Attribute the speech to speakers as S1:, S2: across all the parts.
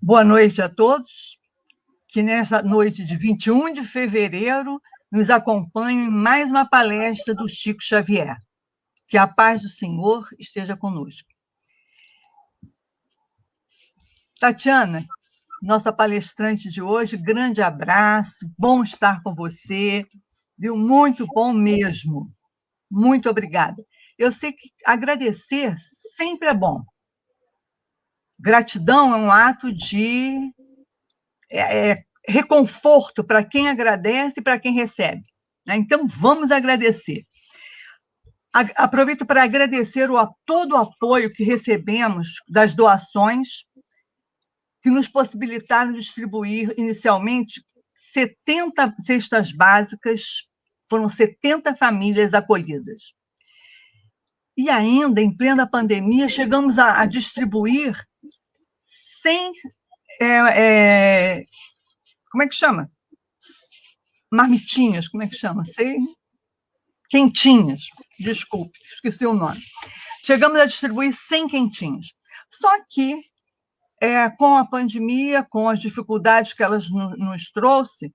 S1: Boa noite a todos, que nessa noite de 21 de fevereiro nos acompanhem em mais uma palestra do Chico Xavier. Que a paz do Senhor esteja conosco. Tatiana, nossa palestrante de hoje, grande abraço, bom estar com você, viu? Muito bom mesmo. Muito obrigada. Eu sei que agradecer sempre é bom. Gratidão é um ato de reconforto para quem agradece e para quem recebe. Então, vamos agradecer. Aproveito para agradecer todo o apoio que recebemos das doações, que nos possibilitaram distribuir inicialmente 70 cestas básicas, foram 70 famílias acolhidas. E ainda, em plena pandemia, chegamos a distribuir 100, como é que chama? Marmitinhas, como é que chama? Quentinhas, desculpe, esqueci o nome. Chegamos a distribuir 100 quentinhas. Só que, com a pandemia, com as dificuldades que elas nos trouxe,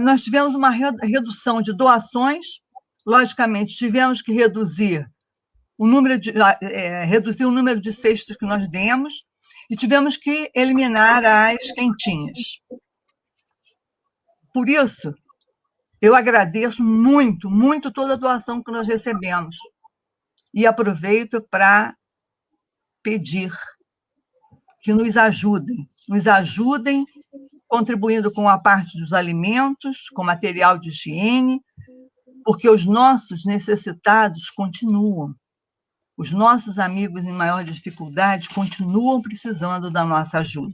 S1: nós tivemos uma redução de doações. Logicamente, tivemos que reduzir o número de cestas que nós demos e tivemos que eliminar as quentinhas. Por isso, eu agradeço muito, muito toda a doação que nós recebemos. E aproveito para pedir que nos ajudem contribuindo com a parte dos alimentos, com material de higiene, porque os nossos necessitados continuam. Os nossos amigos em maior dificuldade continuam precisando da nossa ajuda.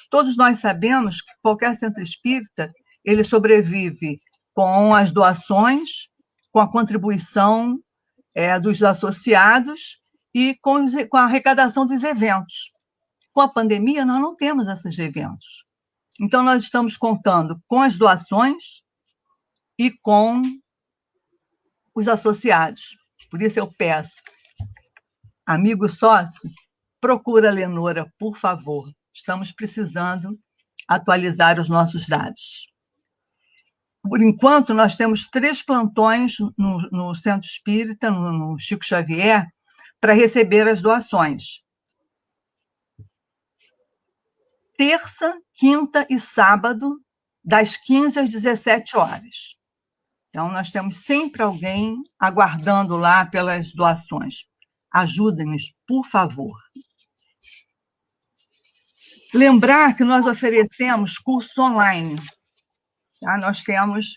S1: Todos nós sabemos que qualquer centro espírita, ele sobrevive com as doações, com a contribuição dos associados e com a arrecadação dos eventos. Com a pandemia, nós não temos esses eventos. Então, nós estamos contando com as doações e com os associados. Por isso, eu peço, amigo sócio, procura a Lenora, por favor. Estamos precisando atualizar os nossos dados. Por enquanto, nós temos 3 plantões no Centro Espírita, no Chico Xavier, para receber as doações. Terça, quinta e sábado, das 15 às 17 horas. Então, nós temos sempre alguém aguardando lá pelas doações. Ajudem-nos, por favor. Lembrar que nós oferecemos cursos online. Tá? Nós temos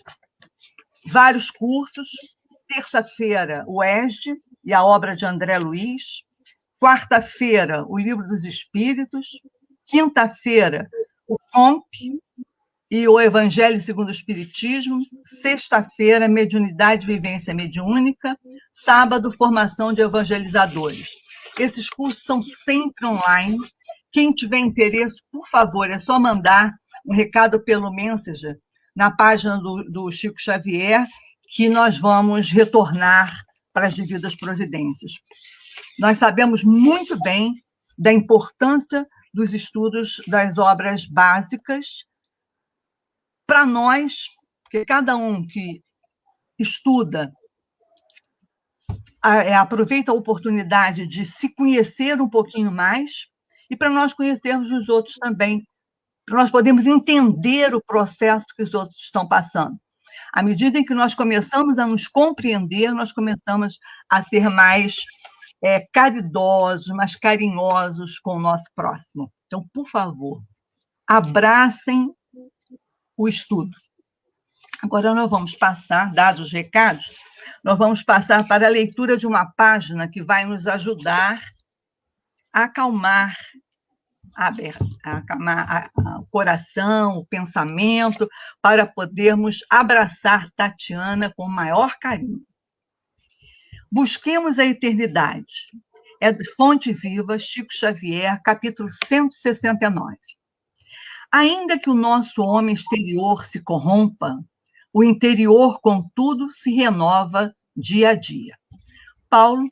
S1: vários cursos. Terça-feira, o ESD e a obra de André Luiz. Quarta-feira, o Livro dos Espíritos. Quinta-feira, o COMP e o Evangelho segundo o Espiritismo. Sexta-feira, Mediunidade e Vivência Mediúnica. Sábado, Formação de Evangelizadores. Esses cursos são sempre online. Quem tiver interesse, por favor, é só mandar um recado pelo Messenger na página do Chico Xavier, que nós vamos retornar para as devidas providências. Nós sabemos muito bem da importância dos estudos das obras básicas para nós, que cada um que estuda aproveita a oportunidade de se conhecer um pouquinho mais e para nós conhecermos os outros também, para nós podermos entender o processo que os outros estão passando. À medida em que nós começamos a nos compreender, nós começamos a ser mais caridosos, mais carinhosos com o nosso próximo. Então, por favor, abracem o estudo. Agora nós vamos passar, dados os recados, nós vamos passar para a leitura de uma página que vai nos ajudar a acalmar o coração, o pensamento, para podermos abraçar Tatiana com o maior carinho. Busquemos a eternidade. É de Fonte Viva, Chico Xavier, capítulo 169. Ainda que o nosso homem exterior se corrompa, o interior, contudo, se renova dia a dia. Paulo,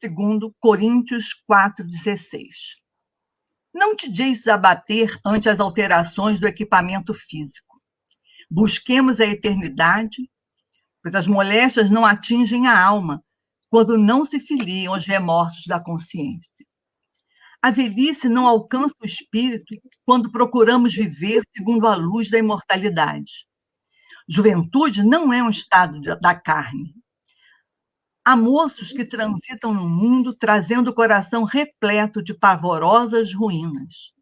S1: 2 Coríntios 4,16. Não te deixes abater ante as alterações do equipamento físico. Busquemos a eternidade, pois as moléstias não atingem a alma quando não se filiam aos remorsos da consciência. A velhice não alcança o espírito quando procuramos viver segundo a luz da imortalidade. Juventude não é um estado da carne. Há moços que transitam no mundo trazendo o coração repleto de pavorosas ruínas.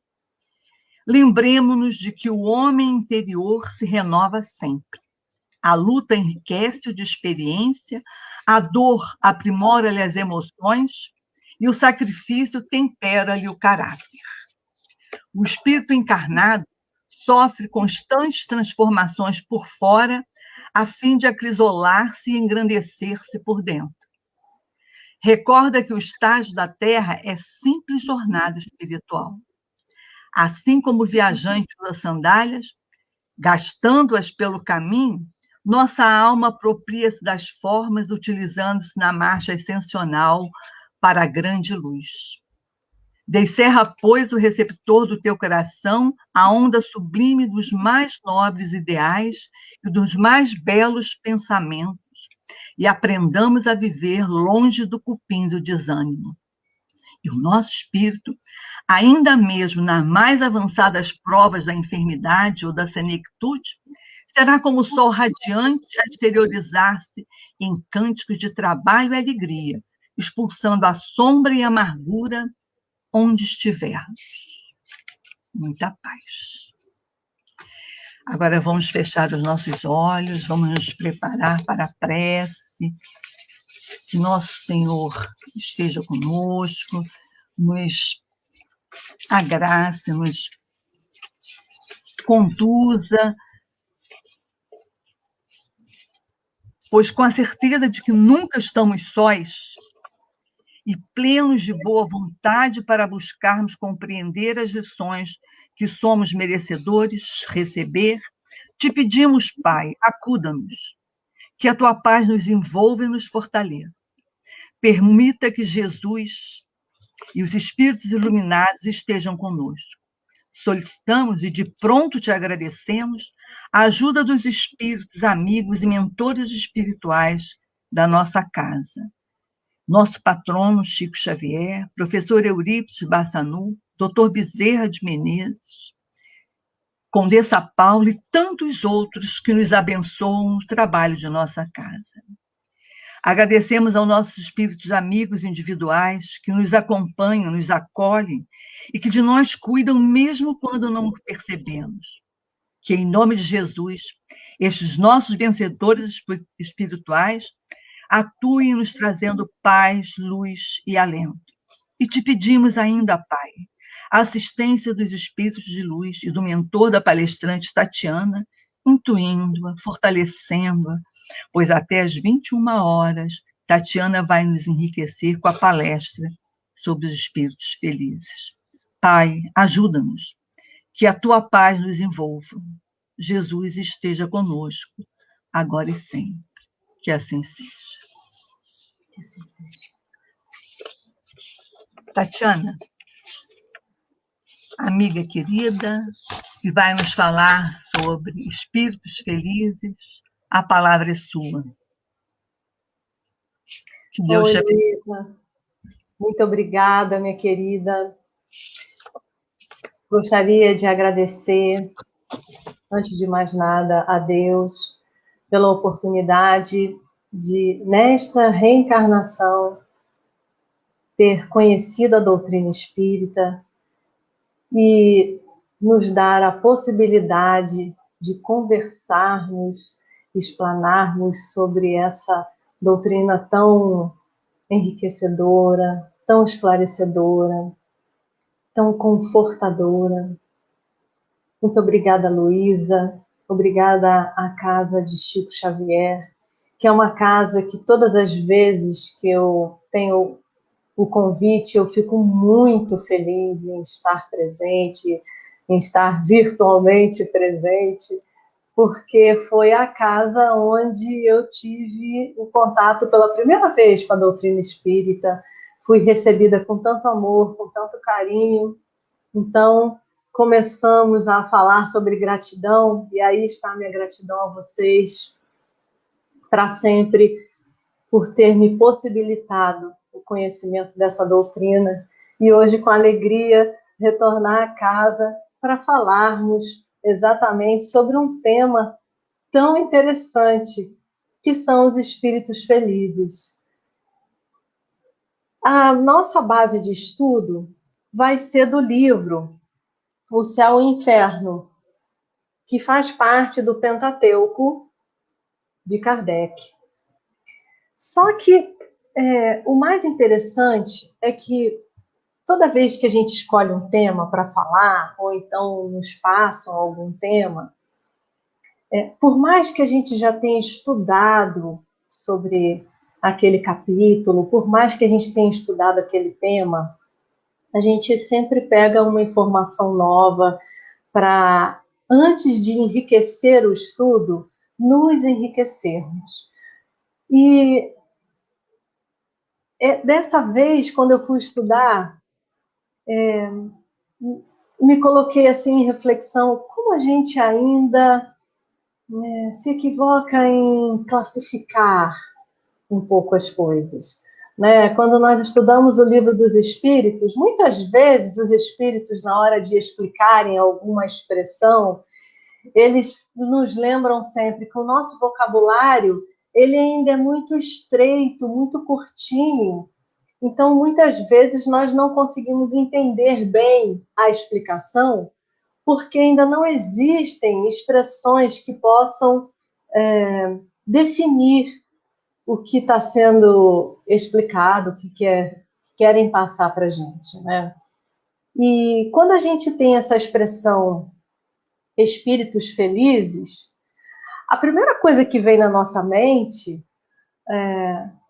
S1: Lembremo-nos de que o homem interior se renova sempre. A luta enriquece-o de experiência, a dor aprimora-lhe as emoções e o sacrifício tempera-lhe o caráter. O espírito encarnado sofre constantes transformações por fora, a fim de acrisolar-se e engrandecer-se por dentro. Recorda que o estágio da Terra é simples jornada espiritual. Assim como o viajante usa sandálias, gastando-as pelo caminho, nossa alma apropria-se das formas, utilizando-se na marcha ascensional para a grande luz. Descerra, pois, o receptor do teu coração, a onda sublime dos mais nobres ideais e dos mais belos pensamentos, e aprendamos a viver longe do cupim do desânimo. E o nosso espírito, ainda mesmo nas mais avançadas provas da enfermidade ou da senectude, será como o sol radiante a exteriorizar-se em cânticos de trabalho e alegria, expulsando a sombra e a amargura onde estivermos. Muita paz. Agora vamos fechar os nossos olhos, vamos nos preparar para a prece. Que nosso Senhor esteja conosco, nos agrace, nos conduza, pois com a certeza de que nunca estamos sós e plenos de boa vontade para buscarmos compreender as lições que somos merecedores receber, te pedimos, Pai, acuda-nos, que a tua paz nos envolva e nos fortaleça. Permita que Jesus e os espíritos iluminados estejam conosco. Solicitamos e de pronto te agradecemos a ajuda dos espíritos, amigos e mentores espirituais da nossa casa. Nosso patrono Chico Xavier, professor Eurípides Bassanu, doutor Bezerra de Menezes, Condessa Paula e tantos outros que nos abençoam no trabalho de nossa casa. Agradecemos aos nossos espíritos amigos individuais que nos acompanham, nos acolhem e que de nós cuidam mesmo quando não percebemos. Que, em nome de Jesus, estes nossos vencedores espirituais atuem nos trazendo paz, luz e alento. E te pedimos ainda, Pai, a assistência dos espíritos de luz e do mentor da palestrante Tatiana, intuindo-a, fortalecendo-a, pois até às 21 horas, Tatiana vai nos enriquecer com a palestra sobre os espíritos felizes. Pai, ajuda-nos, que a tua paz nos envolva. Jesus esteja conosco, agora e sempre. Que assim seja. Que assim seja. Tatiana, amiga querida, que vai nos falar sobre espíritos felizes, a palavra é sua.
S2: Que Deus te abençoe. Luísa, muito obrigada, minha querida. Gostaria de agradecer, antes de mais nada, a Deus pela oportunidade de, nesta reencarnação, ter conhecido a doutrina espírita e nos dar a possibilidade de conversarmos, explanarmos sobre essa doutrina tão enriquecedora, tão esclarecedora, tão confortadora. Muito obrigada, Luísa. Obrigada à Casa de Chico Xavier, que é uma casa que todas as vezes que eu tenho o convite, eu fico muito feliz em estar presente, em estar virtualmente presente, porque foi a casa onde eu tive o contato pela primeira vez com a doutrina espírita, fui recebida com tanto amor, com tanto carinho, Então, começamos a falar sobre gratidão, e aí está a minha gratidão a vocês para sempre por ter me possibilitado o conhecimento dessa doutrina e hoje, com alegria, retornar a casa para falarmos exatamente sobre um tema tão interessante, que são os espíritos felizes. A nossa base de estudo vai ser do livro O Céu e o Inferno, que faz parte do Pentateuco de Kardec. Só que o mais interessante é que toda vez que a gente escolhe um tema para falar, ou então nos passam algum tema, por mais que a gente já tenha estudado sobre aquele capítulo, por mais que a gente tenha estudado aquele tema, a gente sempre pega uma informação nova para, antes de enriquecer o estudo, nos enriquecermos. E dessa vez, quando eu fui estudar, me coloquei assim em reflexão, como a gente ainda se equivoca em classificar um pouco as coisas. Né? Quando nós estudamos o livro dos espíritos, muitas vezes os espíritos, na hora de explicarem alguma expressão, eles nos lembram sempre que o nosso vocabulário ele ainda é muito estreito, muito curtinho. Então, muitas vezes, nós não conseguimos entender bem a explicação, porque ainda não existem expressões que possam definir o que está sendo explicado, o que querem passar para a gente. Né? E quando a gente tem essa expressão espíritos felizes, a primeira coisa que vem na nossa mente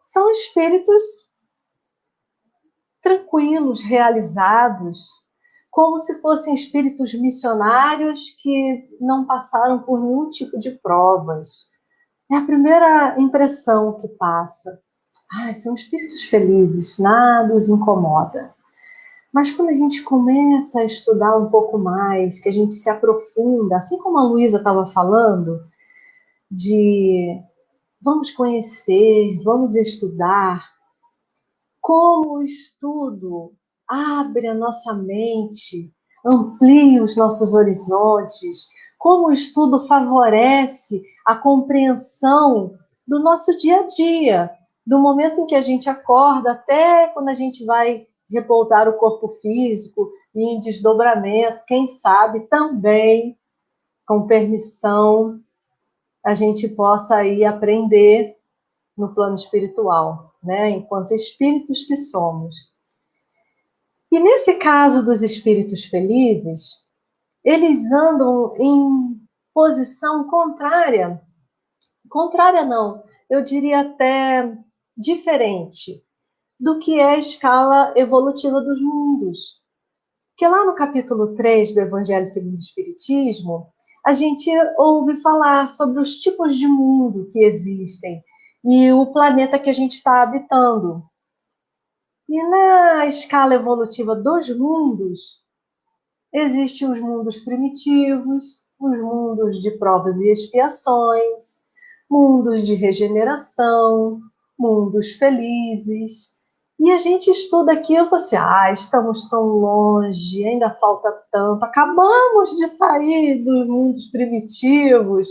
S2: são espíritos tranquilos, realizados, como se fossem espíritos missionários que não passaram por nenhum tipo de provas. É a primeira impressão que passa. São espíritos felizes, nada os incomoda. Mas quando a gente começa a estudar um pouco mais, que a gente se aprofunda, assim como a Luísa estava falando, de vamos conhecer, vamos estudar, como o estudo abre a nossa mente, amplia os nossos horizontes, como o estudo favorece a compreensão do nosso dia a dia, do momento em que a gente acorda até quando a gente vai repousar o corpo físico e em desdobramento, quem sabe também, com permissão, a gente possa aí aprender no plano espiritual, né? Enquanto espíritos que somos. E nesse caso dos espíritos felizes, eles andam em posição contrária. Contrária não, eu diria até diferente do que é a escala evolutiva dos mundos. Que lá no capítulo 3 do Evangelho segundo o Espiritismo, a gente ouve falar sobre os tipos de mundo que existem e o planeta que a gente está habitando. E na escala evolutiva dos mundos, existem os mundos primitivos, os mundos de provas e expiações, mundos de regeneração, mundos felizes. E a gente estuda aquilo e fala assim, estamos tão longe, ainda falta tanto, acabamos de sair dos mundos primitivos.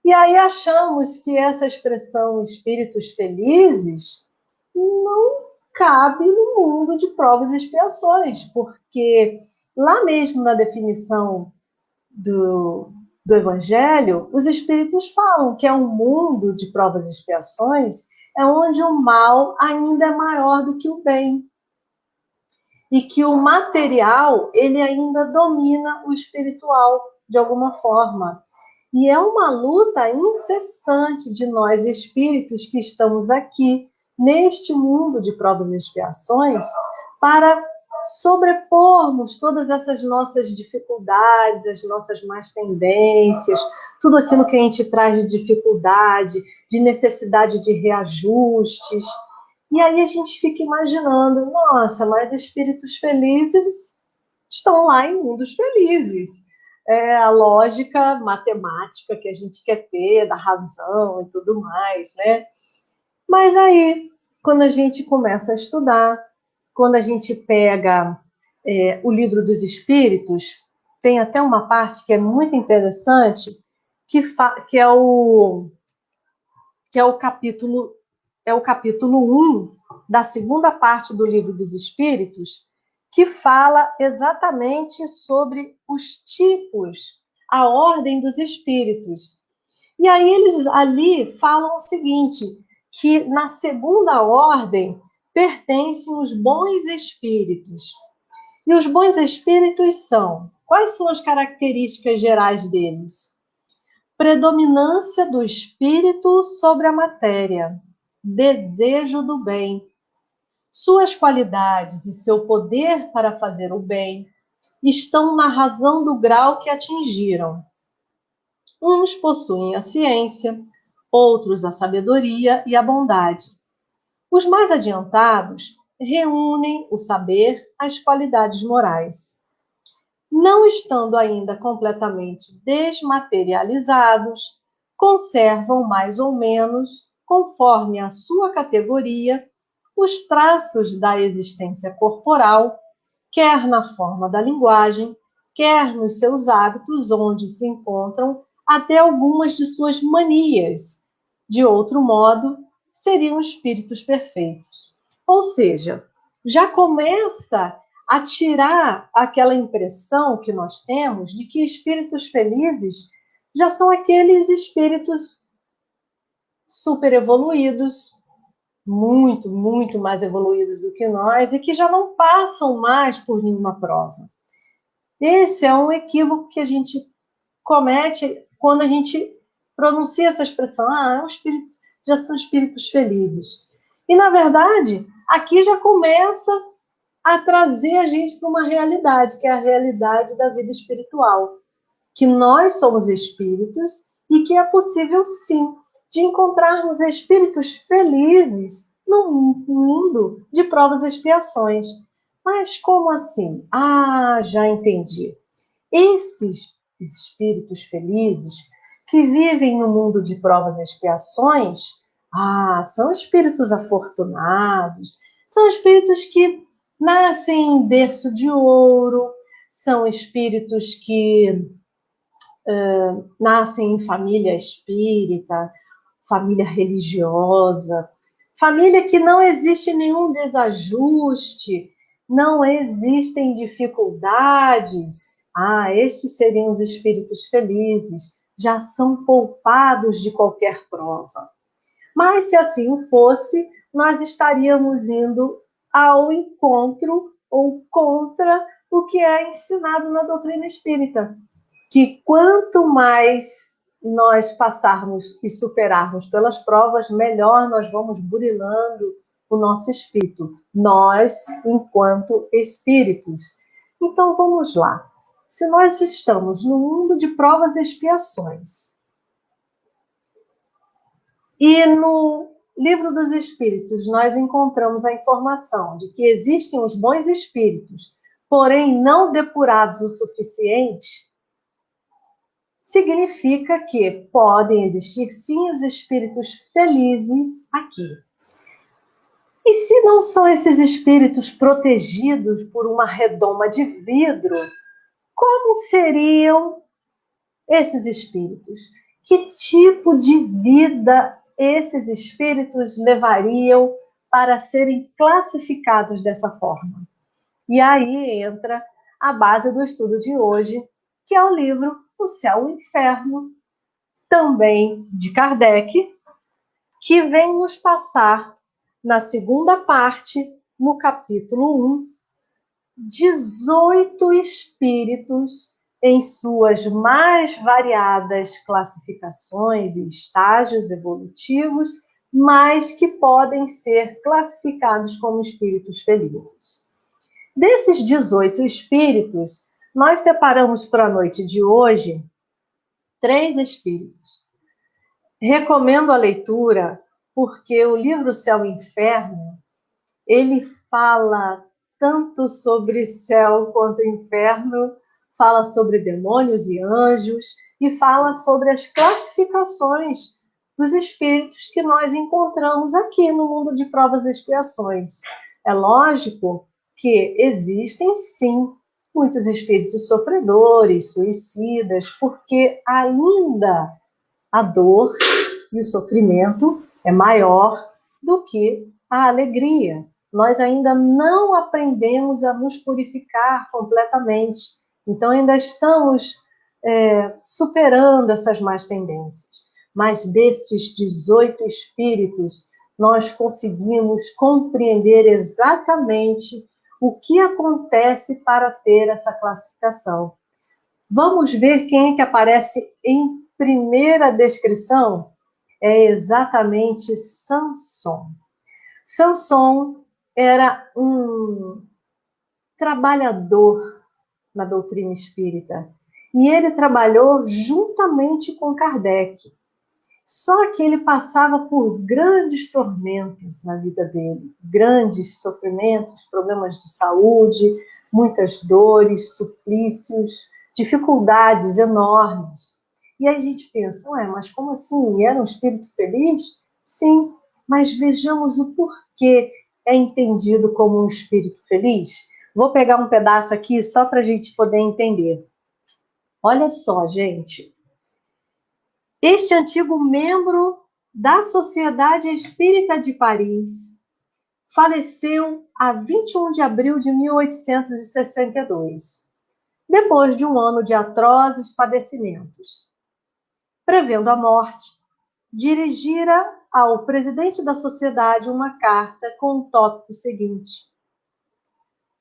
S2: E aí achamos que essa expressão espíritos felizes não cabe no mundo de provas e expiações, porque lá mesmo na definição do Evangelho, os espíritos falam que é um mundo de provas e expiações, é onde o mal ainda é maior do que o bem. E que o material, ele ainda domina o espiritual, de alguma forma. E é uma luta incessante de nós espíritos que estamos aqui, neste mundo de provas e expiações, para sobrepormos todas essas nossas dificuldades, as nossas más tendências, tudo aquilo que a gente traz de dificuldade, de necessidade de reajustes. E aí a gente fica imaginando, nossa, mas espíritos felizes estão lá em mundos felizes. É a lógica matemática que a gente quer ter, da razão e tudo mais, né? Mas aí, quando a gente começa a estudar, quando a gente pega o Livro dos Espíritos, tem até uma parte que é muito interessante, que é o capítulo 1 da segunda parte do Livro dos Espíritos, que fala exatamente sobre os tipos, a ordem dos espíritos. E aí eles ali falam o seguinte, que na segunda ordem pertencem os bons espíritos. E os bons espíritos são, quais são as características gerais deles? Predominância do espírito sobre a matéria, desejo do bem, suas qualidades e seu poder para fazer o bem estão na razão do grau que atingiram. Uns possuem a ciência, outros a sabedoria e a bondade. Os mais adiantados reúnem o saber às qualidades morais. Não estando ainda completamente desmaterializados, conservam mais ou menos, conforme a sua categoria, os traços da existência corporal, quer na forma da linguagem, quer nos seus hábitos, onde se encontram até algumas de suas manias. De outro modo, seriam espíritos perfeitos. Ou seja, já começa a tirar aquela impressão que nós temos de que espíritos felizes já são aqueles espíritos super evoluídos, muito, muito mais evoluídos do que nós e que já não passam mais por nenhuma prova. Esse é um equívoco que a gente comete quando a gente pronuncia essa expressão, é um espírito, já são espíritos felizes. E, na verdade, aqui já começa a trazer a gente para uma realidade, que é a realidade da vida espiritual. Que nós somos espíritos e que é possível, sim, de encontrarmos espíritos felizes no mundo de provas e expiações. Mas como assim? Ah, já entendi. Esses espíritos felizes que vivem no mundo de provas e expiações, são espíritos afortunados, são espíritos que nascem em berço de ouro, são espíritos que nascem em família espírita, família religiosa, família que não existe nenhum desajuste, não existem dificuldades. Estes seriam os espíritos felizes, já são poupados de qualquer prova. Mas se assim fosse, nós estaríamos indo ao encontro ou contra o que é ensinado na doutrina espírita, que quanto mais nós passarmos e superarmos pelas provas, melhor nós vamos burilando o nosso espírito, nós enquanto espíritos. Então vamos lá. Se nós estamos no mundo de provas e expiações, e no Livro dos Espíritos nós encontramos a informação de que existem os bons espíritos, porém não depurados o suficiente, significa que podem existir sim os espíritos felizes aqui. E se não são esses espíritos protegidos por uma redoma de vidro, como seriam esses espíritos? Que tipo de vida esses espíritos levariam para serem classificados dessa forma? E aí entra a base do estudo de hoje, que é o livro O Céu e o Inferno, também de Kardec, que vem nos passar, na segunda parte, no capítulo 1, 18 espíritos em suas mais variadas classificações e estágios evolutivos, mas que podem ser classificados como espíritos felizes. Desses 18 espíritos, nós separamos para a noite de hoje 3 espíritos. Recomendo a leitura porque o livro Céu e Inferno, ele fala tanto sobre céu quanto inferno, fala sobre demônios e anjos, e fala sobre as classificações dos espíritos que nós encontramos aqui no mundo de provas e expiações. É lógico que existem, sim, muitos espíritos sofredores, suicidas, porque ainda a dor e o sofrimento é maior do que a alegria. Nós ainda não aprendemos a nos purificar completamente. Então, ainda estamos superando essas más tendências. Mas desses 18 espíritos, nós conseguimos compreender exatamente o que acontece para ter essa classificação. Vamos ver quem é que aparece em primeira descrição? É exatamente Samson. Samson era um trabalhador na doutrina espírita. E ele trabalhou juntamente com Kardec. Só que ele passava por grandes tormentos na vida dele, grandes sofrimentos, problemas de saúde, muitas dores, suplícios, dificuldades enormes. E aí a gente pensa, ué, mas como assim? Ele era um espírito feliz? Sim, mas vejamos o porquê é entendido como um espírito feliz. Vou pegar um pedaço aqui só para a gente poder entender. Olha só, gente. Este antigo membro da Sociedade Espírita de Paris faleceu a 21 de abril de 1862, depois de um ano de atrozes padecimentos. Prevendo a morte, dirigira ao presidente da sociedade uma carta com o tópico seguinte: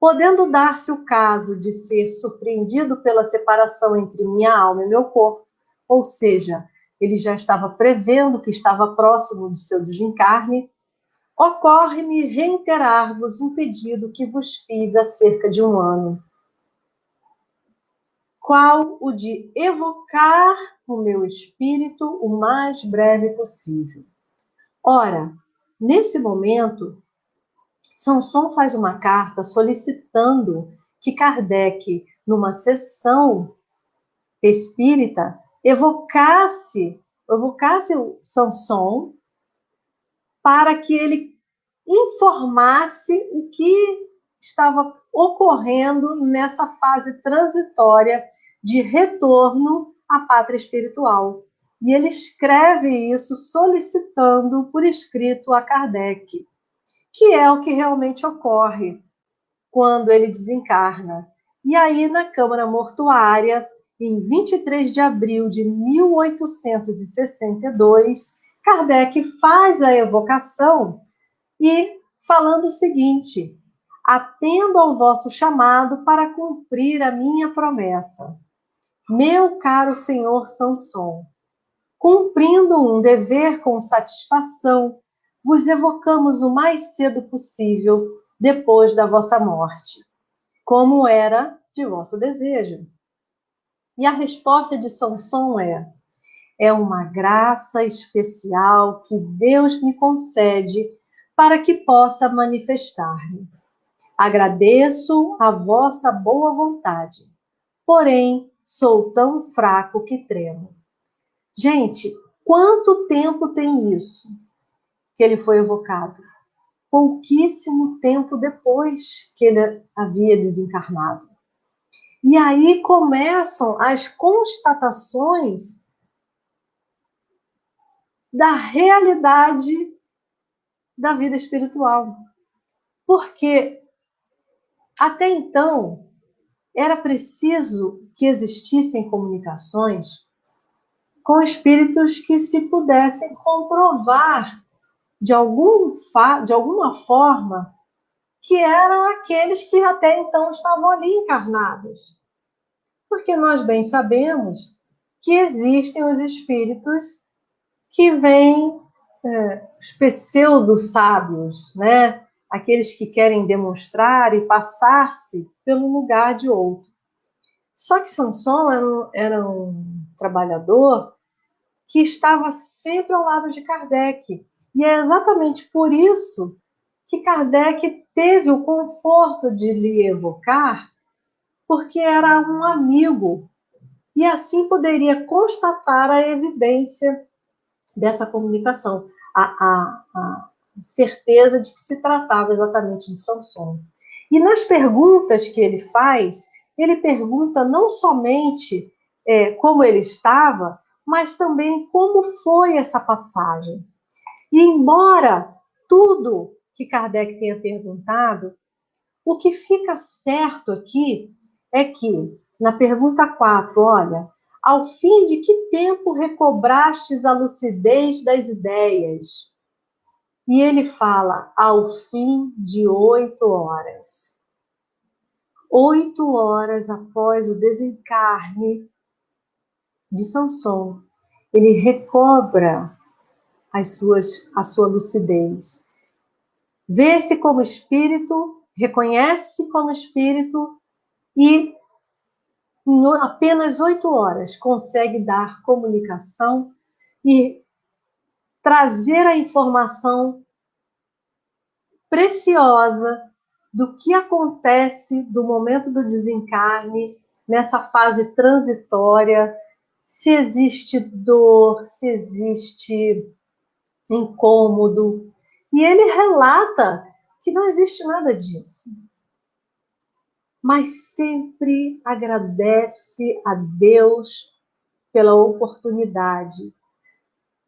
S2: podendo dar-se o caso de ser surpreendido pela separação entre minha alma e meu corpo, ou seja, ele já estava prevendo que estava próximo de seu desencarne, ocorre-me reiterar-vos um pedido que vos fiz há cerca de um ano, qual o de evocar o meu espírito o mais breve possível. Ora, nesse momento, Samson faz uma carta solicitando que Kardec, numa sessão espírita, evocasse o Samson para que ele informasse o que estava ocorrendo nessa fase transitória de retorno à pátria espiritual. E ele escreve isso solicitando por escrito a Kardec, que é o que realmente ocorre quando ele desencarna. E aí, na Câmara Mortuária, em 23 de abril de 1862, Kardec faz a evocação e falando o seguinte: atendo ao vosso chamado para cumprir a minha promessa. Meu caro senhor Samson, cumprindo um dever com satisfação, vos evocamos o mais cedo possível depois da vossa morte, como era de vosso desejo. E a resposta de Samson é uma graça especial que Deus me concede para que possa manifestar-me. Agradeço a vossa boa vontade, porém sou tão fraco que tremo. Gente, quanto tempo tem isso que ele foi evocado? Pouquíssimo tempo depois que ele havia desencarnado. E aí começam as constatações da realidade da vida espiritual. Porque até então era preciso que existissem comunicações com espíritos que se pudessem comprovar de alguma forma que eram aqueles que até então estavam ali encarnados. Porque nós bem sabemos que existem os espíritos que vêm, os pseudo-sábios, né? Aqueles que querem demonstrar e passar-se pelo lugar de outro. Só que Samson era um trabalhador que estava sempre ao lado de Kardec. E é exatamente por isso que Kardec teve o conforto de lhe evocar, porque era um amigo, e assim poderia constatar a evidência dessa comunicação, a certeza de que se tratava exatamente de Samson. E nas perguntas que ele pergunta não somente como ele estava, mas também como foi essa passagem. E embora tudo que Kardec tenha perguntado, o que fica certo aqui é que, na pergunta 4, olha, ao fim de que tempo recobrastes a lucidez das ideias? E ele fala, ao fim de 8 horas. 8 horas após o desencarne de Samson, ele recobra a sua lucidez. Vê-se como espírito, reconhece-se como espírito e, em apenas 8 horas, consegue dar comunicação e trazer a informação preciosa do que acontece do momento do desencarne, nessa fase transitória, se existe dor, se existe incômodo. E ele relata que não existe nada disso. Mas sempre agradece a Deus pela oportunidade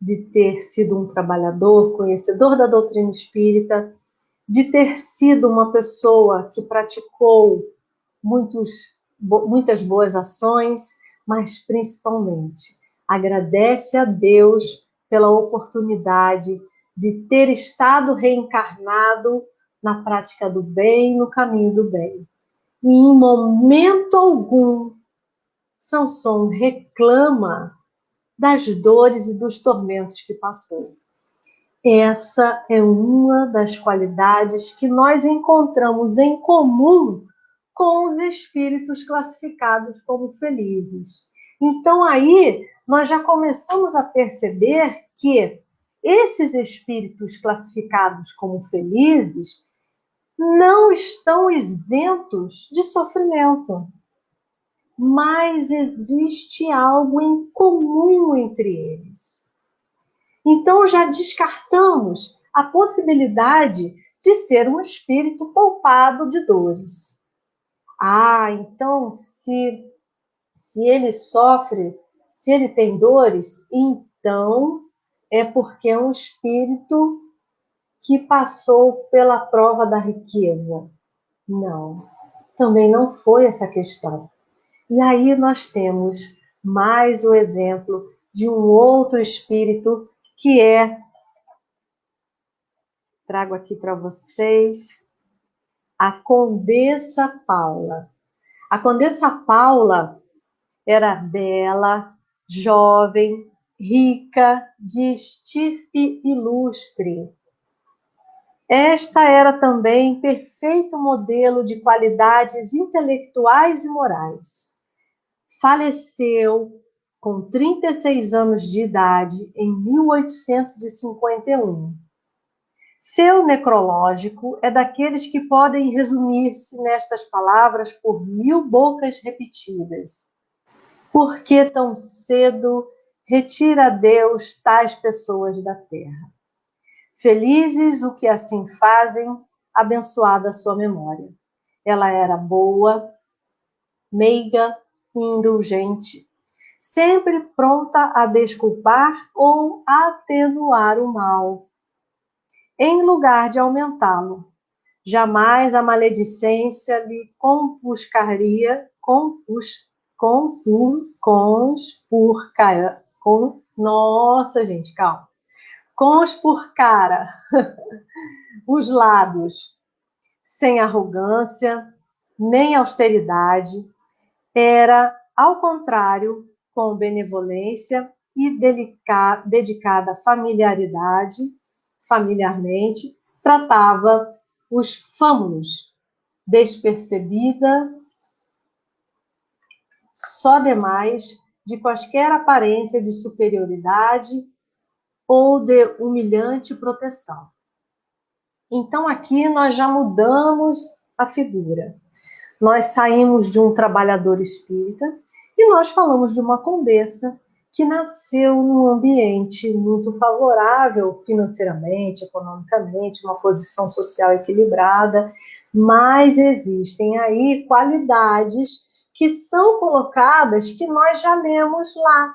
S2: de ter sido um trabalhador, conhecedor da doutrina espírita, de ter sido uma pessoa que praticou muitas boas ações, mas principalmente agradece a Deus pela oportunidade de ter estado reencarnado na prática do bem, no caminho do bem. E em momento algum, Samson reclama das dores e dos tormentos que passou. Essa é uma das qualidades que nós encontramos em comum com os espíritos classificados como felizes. Então aí nós já começamos a perceber que esses espíritos classificados como felizes não estão isentos de sofrimento, mas existe algo em comum entre eles. Então já descartamos a possibilidade de ser um espírito poupado de dores. Então se ele sofre, se ele tem dores, então é porque é um espírito que passou pela prova da riqueza. Não, também não foi essa questão. E aí nós temos mais o exemplo de um outro espírito que trago aqui para vocês, a Condessa Paula. A Condessa Paula era bela, jovem, rica, de estirpe ilustre. Esta era também perfeito modelo de qualidades intelectuais e morais. Faleceu com 36 anos de idade em 1851. Seu necrológico é daqueles que podem resumir-se nestas palavras por 1000 bocas repetidas. Por que tão cedo retira Deus tais pessoas da terra? Felizes o que assim fazem, abençoada a sua memória. Ela era boa, meiga e indulgente, sempre pronta a desculpar ou a atenuar o mal, em lugar de aumentá-lo. Jamais a maledicência lhe nossa, gente, calma. Conspurcara os lábios, sem arrogância, nem austeridade, era, ao contrário, com benevolência e dedicada familiarmente, tratava os fâmulos, despercebida, só demais, de quaisquer aparência de superioridade ou de humilhante proteção. Então, aqui nós já mudamos a figura. Nós saímos de um trabalhador espírita e nós falamos de uma condessa que nasceu num ambiente muito favorável financeiramente, economicamente, uma posição social equilibrada, mas existem aí qualidades que são colocadas que nós já lemos lá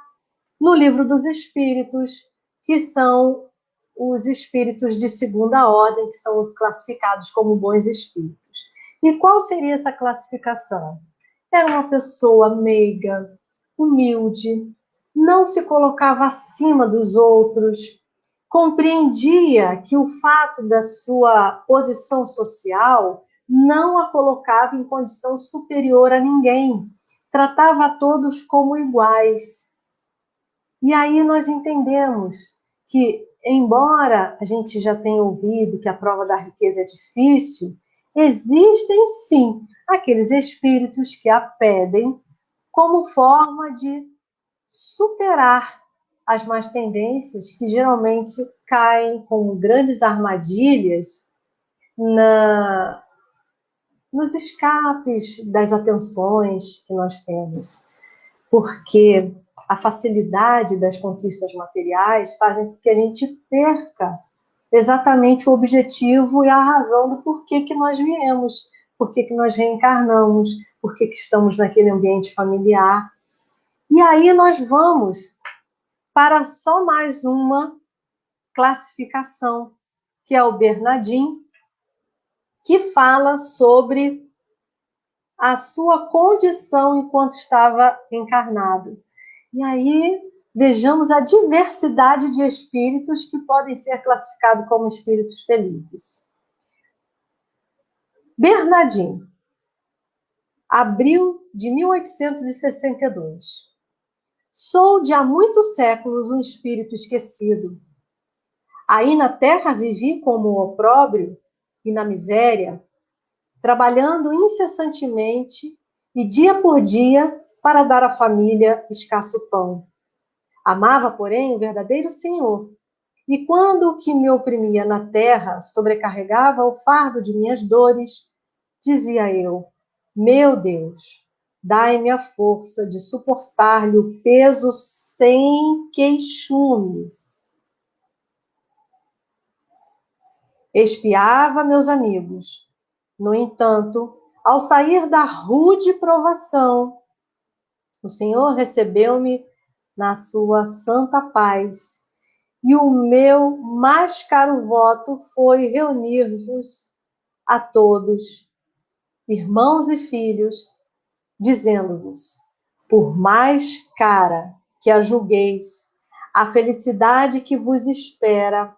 S2: no Livro dos Espíritos, que são os espíritos de segunda ordem, que são classificados como bons espíritos. E qual seria essa classificação? Era uma pessoa meiga, humilde, não se colocava acima dos outros, compreendia que o fato da sua posição social não a colocava em condição superior a ninguém, tratava a todos como iguais. E aí nós entendemos que, embora a gente já tenha ouvido que a prova da riqueza é difícil, existem sim aqueles espíritos que a pedem como forma de superar as más tendências que geralmente caem como grandes armadilhas nos escapes das atenções que nós temos. Porque a facilidade das conquistas materiais fazem com que a gente perca exatamente o objetivo e a razão do porquê que nós viemos, porquê que nós reencarnamos, porquê que estamos naquele ambiente familiar. E aí nós vamos para só mais uma classificação, que é o Bernardin, que fala sobre a sua condição enquanto estava encarnado. E aí vejamos a diversidade de espíritos que podem ser classificados como espíritos felizes. Bernardin, abril de 1862. Sou de há muitos séculos um espírito esquecido. Aí na terra vivi como opróbrio e na miséria, trabalhando incessantemente e dia por dia para dar à família escasso pão. Amava, porém, o verdadeiro Senhor, e quando o que me oprimia na terra sobrecarregava o fardo de minhas dores, dizia eu: meu Deus, dai-me a força de suportar-lhe o peso sem queixumes. Espiava meus amigos. No entanto, ao sair da rude provação, o Senhor recebeu-me na sua santa paz, e o meu mais caro voto foi reunir-vos a todos, irmãos e filhos, dizendo-vos, por mais cara que a julgueis, a felicidade que vos espera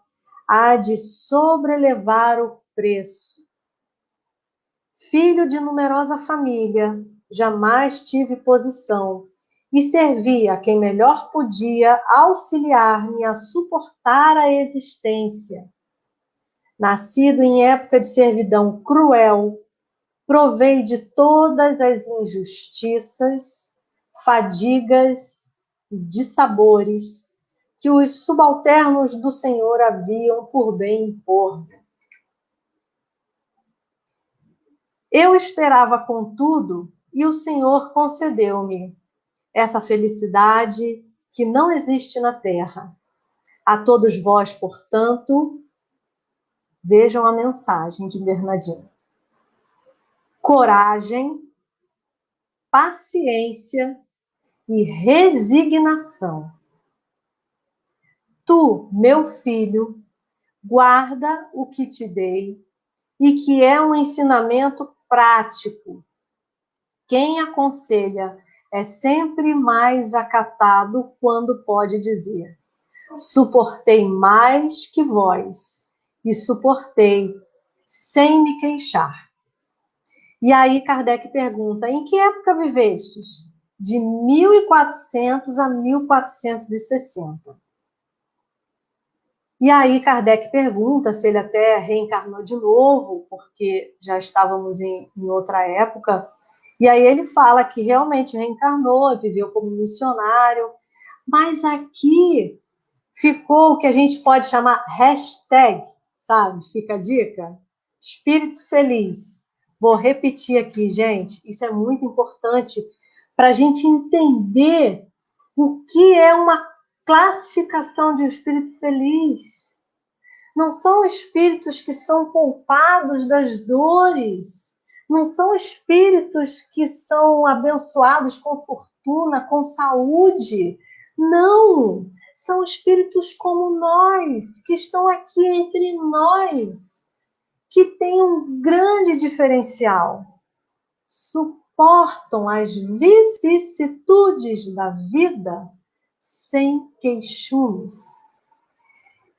S2: há de sobrelevar o preço. Filho de numerosa família, jamais tive posição e servi a quem melhor podia auxiliar-me a suportar a existência. Nascido em época de servidão cruel, provei de todas as injustiças, fadigas e dissabores que os subalternos do Senhor haviam por bem impor-me. Eu esperava, contudo, e o Senhor concedeu-me essa felicidade que não existe na terra. A todos vós, portanto, vejam a mensagem de Bernardino. Coragem, paciência e resignação. Tu, meu filho, guarda o que te dei e que é um ensinamento prático. Quem aconselha é sempre mais acatado quando pode dizer: suportei mais que vós e suportei sem me queixar. E aí Kardec pergunta: em que época vivestes? De 1400 a 1460. E aí Kardec pergunta se ele até reencarnou de novo, porque já estávamos em outra época. E aí ele fala que realmente reencarnou, viveu como missionário. Mas aqui ficou o que a gente pode chamar hashtag, sabe? Fica a dica. Espírito feliz. Vou repetir aqui, gente. Isso é muito importante para a gente entender o que é uma classificação de um espírito feliz. Não são espíritos que são poupados das dores. Não são espíritos que são abençoados com fortuna, com saúde. Não! São espíritos como nós, que estão aqui entre nós, que têm um grande diferencial. Suportam as vicissitudes da vida sem queixumes,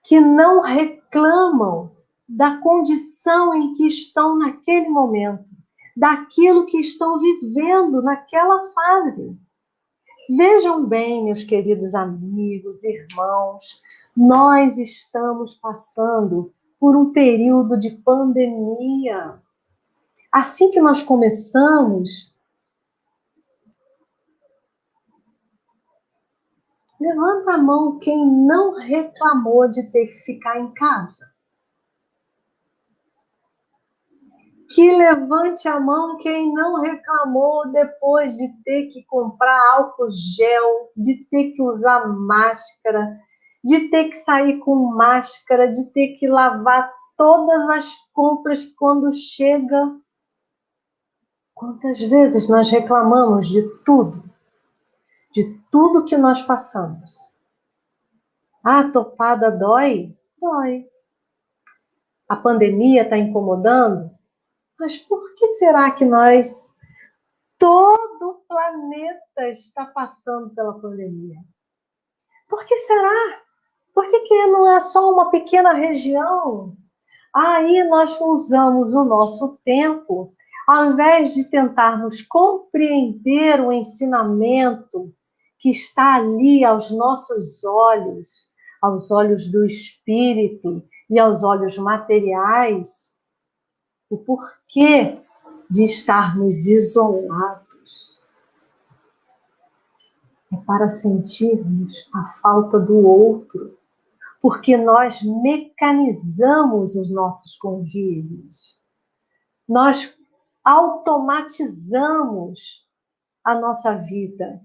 S2: que não reclamam da condição em que estão naquele momento, daquilo que estão vivendo naquela fase. Vejam bem, meus queridos amigos, irmãos, nós estamos passando por um período de pandemia. Assim que nós começamos, levanta a mão quem não reclamou de ter que ficar em casa. Que levante a mão quem não reclamou depois de ter que comprar álcool gel, de ter que usar máscara, de ter que sair com máscara, de ter que lavar todas as compras quando chega. Quantas vezes nós reclamamos de tudo que nós passamos? A topada dói? Dói. A pandemia está incomodando? Mas por que será que todo o planeta está passando pela pandemia? Por que será? Por que não é só uma pequena região? Aí nós usamos o nosso tempo, ao invés de tentarmos compreender o ensinamento que está ali aos nossos olhos, aos olhos do espírito e aos olhos materiais, o porquê de estarmos isolados. É para sentirmos a falta do outro, porque nós mecanizamos os nossos convívios. Nós automatizamos a nossa vida.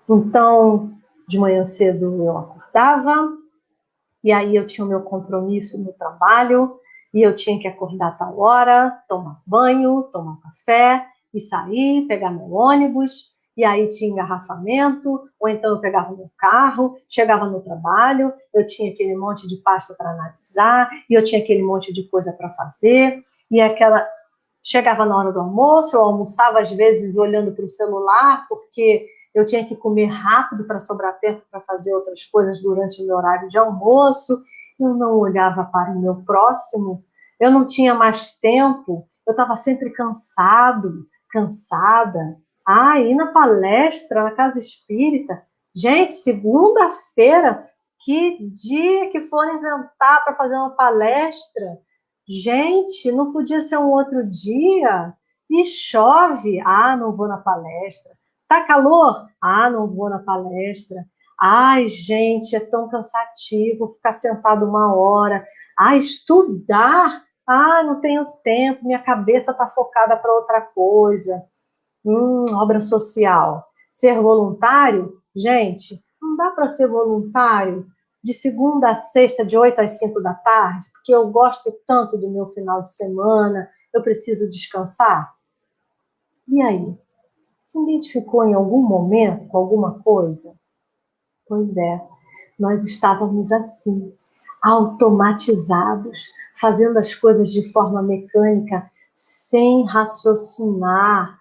S2: Então, de manhã cedo eu acordava, e aí eu tinha o meu compromisso no trabalho, e eu tinha que acordar a tal hora, tomar banho, tomar café, e sair, pegar meu ônibus, e aí tinha engarrafamento, ou então eu pegava meu carro, chegava no trabalho, eu tinha aquele monte de pasta para analisar, e eu tinha aquele monte de coisa para fazer, e chegava na hora do almoço, eu almoçava às vezes olhando para o celular, porque eu tinha que comer rápido para sobrar tempo para fazer outras coisas durante o meu horário de almoço, eu não olhava para o meu próximo, eu não tinha mais tempo, eu estava sempre cansada. Ir na palestra, na casa espírita, gente, segunda-feira, que dia que foram inventar para fazer uma palestra? Gente, não podia ser um outro dia? E chove? Não vou na palestra. Tá calor? Não vou na palestra. Ai, gente, é tão cansativo ficar sentado uma hora. Estudar? Não tenho tempo, minha cabeça está focada para outra coisa. Obra social. Ser voluntário? Gente, não dá para ser voluntário de segunda a sexta, de 8 às 5 da tarde, porque eu gosto tanto do meu final de semana, eu preciso descansar. E aí? Se identificou em algum momento com alguma coisa? Pois é, nós estávamos assim, automatizados, fazendo as coisas de forma mecânica, sem raciocinar,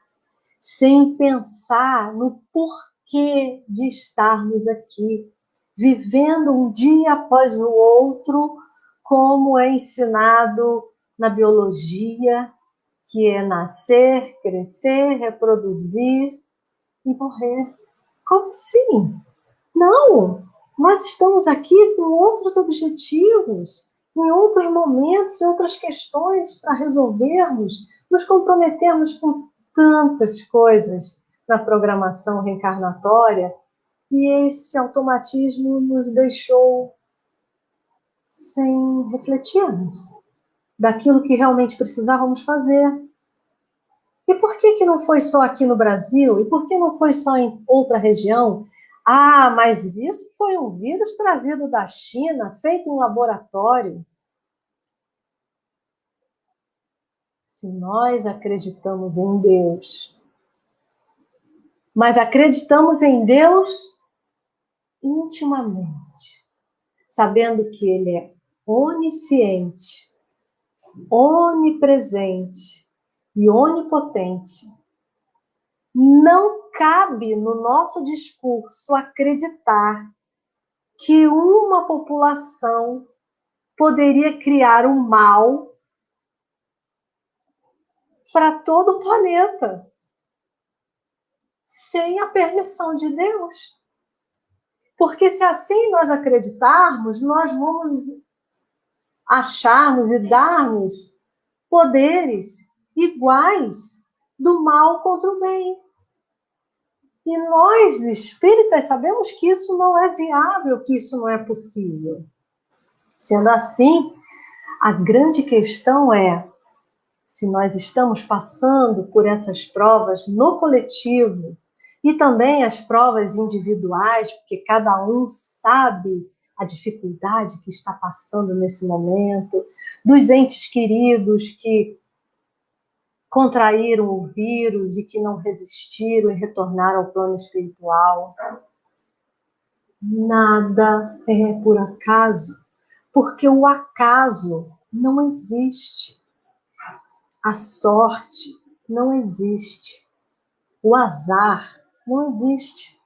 S2: sem pensar no porquê de estarmos aqui, vivendo um dia após o outro, como é ensinado na biologia, que é nascer, crescer, reproduzir e morrer. Como assim? Não, nós estamos aqui com outros objetivos, em outros momentos, em outras questões para resolvermos, nos comprometermos com tantas coisas na programação reencarnatória, e esse automatismo nos deixou sem refletirmos. daquilo que realmente precisávamos fazer. E por que não foi só aqui no Brasil? E por que não foi só em outra região? Ah, mas isso foi um vírus trazido da China, feito em laboratório. Se nós acreditamos em Deus, mas acreditamos em Deus intimamente, sabendo que Ele é onisciente, onipresente e onipotente, não cabe no nosso discurso acreditar que uma população poderia criar um mal para todo o planeta sem a permissão de Deus. Porque se assim nós acreditarmos, nós vamos acharmos e darmos poderes iguais do mal contra o bem. E nós, espíritas, sabemos que isso não é viável, que isso não é possível. Sendo assim, a grande questão é, se nós estamos passando por essas provas no coletivo e também as provas individuais, porque cada um sabe a dificuldade que está passando nesse momento, dos entes queridos que contraíram o vírus e que não resistiram e retornaram ao plano espiritual. Nada é por acaso, porque o acaso não existe. A sorte não existe. O azar não existe.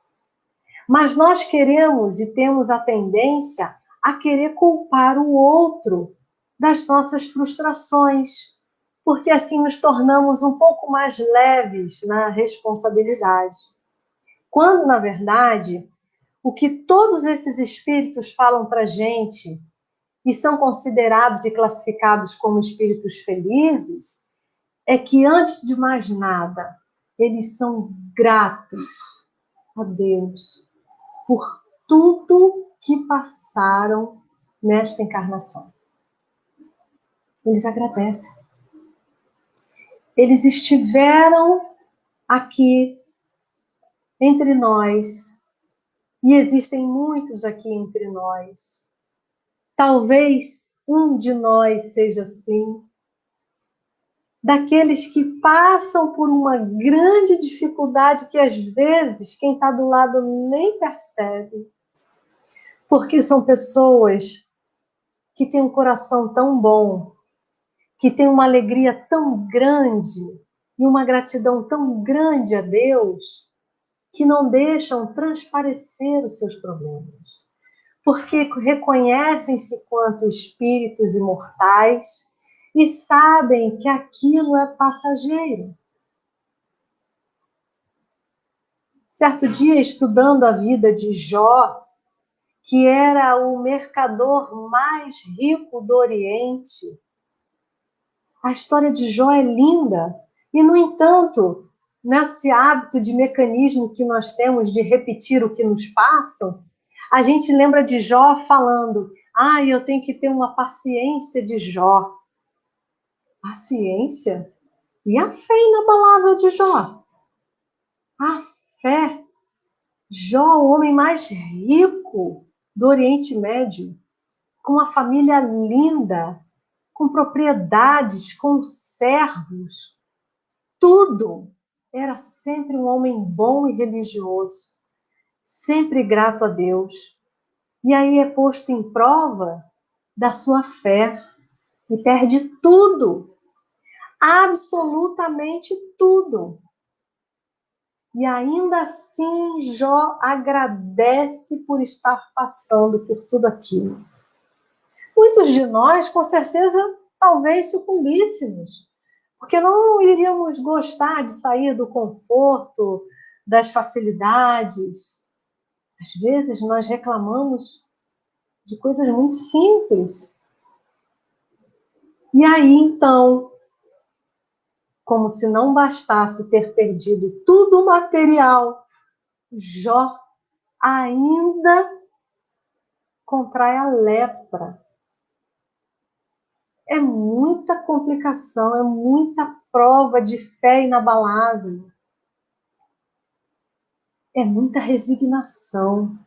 S2: Mas nós queremos e temos a tendência a querer culpar o outro das nossas frustrações, porque assim nos tornamos um pouco mais leves na responsabilidade. Quando, na verdade, o que todos esses espíritos falam para a gente e são considerados e classificados como espíritos felizes, é que, antes de mais nada, eles são gratos a Deus por tudo que passaram nesta encarnação. Eles agradecem. Eles estiveram aqui entre nós, e existem muitos aqui entre nós. Talvez um de nós seja assim, daqueles que passam por uma grande dificuldade que às vezes quem está do lado nem percebe, porque são pessoas que têm um coração tão bom, que têm uma alegria tão grande e uma gratidão tão grande a Deus, que não deixam transparecer os seus problemas, porque reconhecem-se quanto espíritos imortais e sabem que aquilo é passageiro. Certo dia, estudando a vida de Jó, que era o mercador mais rico do Oriente, a história de Jó é linda. E, no entanto, nesse hábito de mecanismo que nós temos de repetir o que nos passam, a gente lembra de Jó falando: eu tenho que ter uma paciência de Jó. Paciência? E a fé inabalável de Jó? A fé. Jó, o homem mais rico do Oriente Médio, com uma família linda, com propriedades, com servos, tudo. Era sempre um homem bom e religioso, sempre grato a Deus. E aí é posto em prova da sua fé e perde tudo, absolutamente tudo. E ainda assim Jó agradece por estar passando por tudo aquilo. Muitos de nós, com certeza, talvez sucumbíssemos, porque não iríamos gostar de sair do conforto, das facilidades. Às vezes nós reclamamos de coisas muito simples. E aí, então, como se não bastasse ter perdido tudo material, Jó ainda contrai a lepra. É muita complicação, é muita prova de fé inabalável. É muita resignação.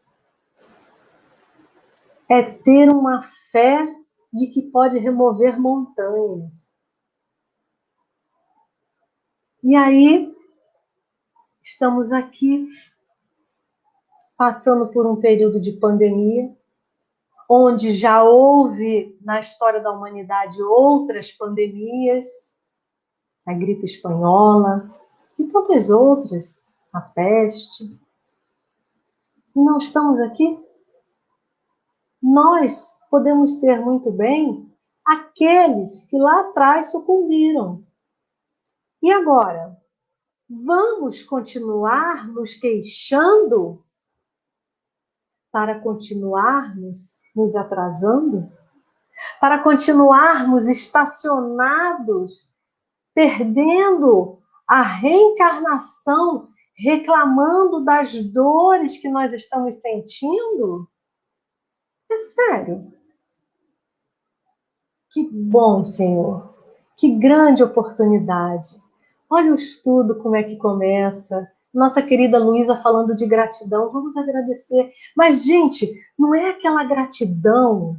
S2: É ter uma fé de que pode remover montanhas. E aí, estamos aqui, passando por um período de pandemia, onde já houve na história da humanidade outras pandemias, a gripe espanhola e tantas outras, a peste. E não estamos aqui? Nós podemos ser muito bem aqueles que lá atrás sucumbiram. E agora? Vamos continuar nos queixando para continuarmos nos atrasando? Para continuarmos estacionados, perdendo a reencarnação, reclamando das dores que nós estamos sentindo? É sério. Que bom, Senhor. Que grande oportunidade. Olha o estudo, como é que começa. Nossa querida Luísa falando de gratidão. Vamos agradecer. Mas, gente, não é aquela gratidão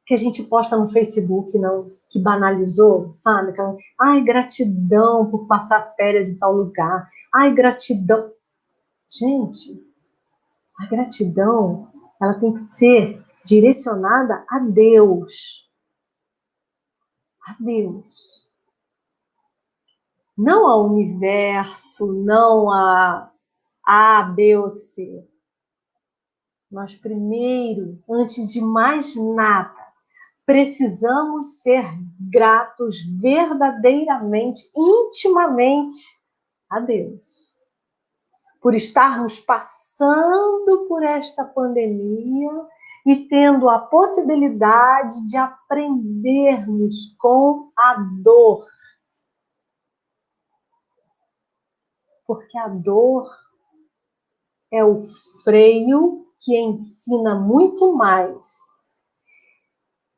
S2: que a gente posta no Facebook, não, que banalizou, sabe? Aquela, ai, gratidão por passar férias em tal lugar. Ai, gratidão. Gente, a gratidão, ela tem que ser direcionada a Deus. A Deus. Não ao universo, não a A, B ou C. Nós primeiro, antes de mais nada, precisamos ser gratos verdadeiramente, intimamente a Deus. Por estarmos passando por esta pandemia e tendo a possibilidade de aprendermos com a dor. Porque a dor é o freio que ensina muito mais.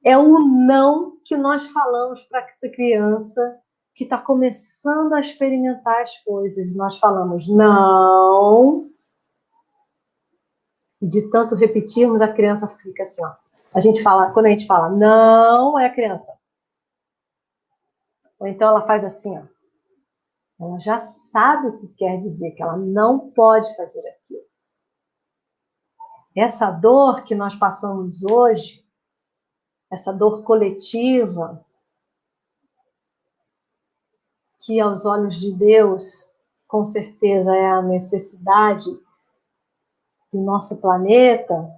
S2: É o não que nós falamos para a criança que está começando a experimentar as coisas. Nós falamos não. De tanto repetirmos, a criança fica assim, ó. Quando a gente fala não, é a criança. Ou então ela faz assim, ó. Ela já sabe o que quer dizer, que ela não pode fazer aquilo. Essa dor que nós passamos hoje, essa dor coletiva, que aos olhos de Deus, com certeza é a necessidade do nosso planeta,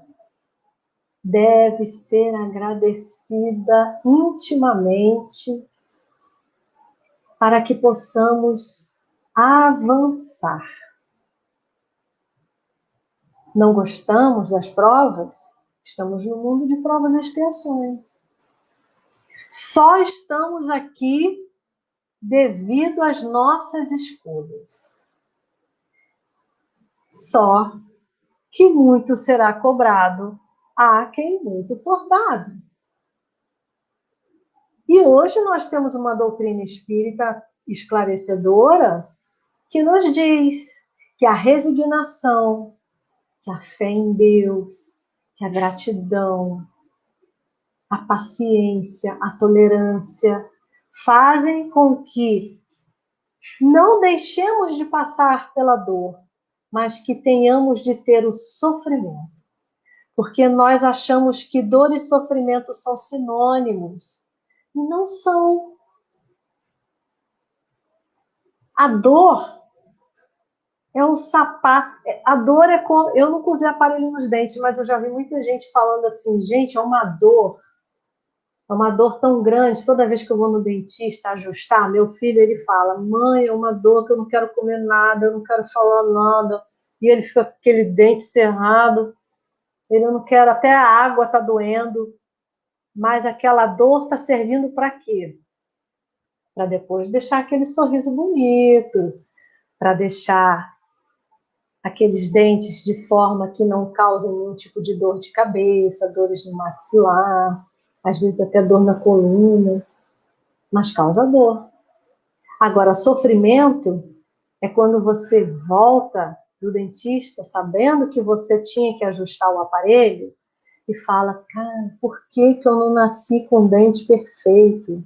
S2: deve ser agradecida intimamente para que possamos avançar. Não gostamos das provas? Estamos no mundo de provas e expiações. Só estamos aqui devido às nossas escolhas. Só que muito será cobrado a quem muito for dado. E hoje nós temos uma doutrina espírita esclarecedora que nos diz que a resignação, que a fé em Deus, que a gratidão, a paciência, a tolerância fazem com que não deixemos de passar pela dor, mas que tenhamos de ter o sofrimento. Porque nós achamos que dor e sofrimento são sinônimos. E não são. A dor é um sapato. A dor é como. Eu nunca usei aparelho nos dentes, mas eu já vi muita gente falando assim, gente, é uma dor. É uma dor tão grande. Toda vez que eu vou no dentista ajustar, meu filho, ele fala, mãe, é uma dor que eu não quero comer nada, eu não quero falar nada. E ele fica com aquele dente cerrado. Ele não quer, até a água está doendo. Mas aquela dor está servindo para quê? Para depois deixar aquele sorriso bonito, para deixar aqueles dentes de forma que não causem nenhum tipo de dor de cabeça, dores no maxilar. às vezes até dor na coluna, mas causa dor. Agora, sofrimento é quando você volta do dentista sabendo que você tinha que ajustar o aparelho e fala, cara, por que que eu não nasci com um dente perfeito?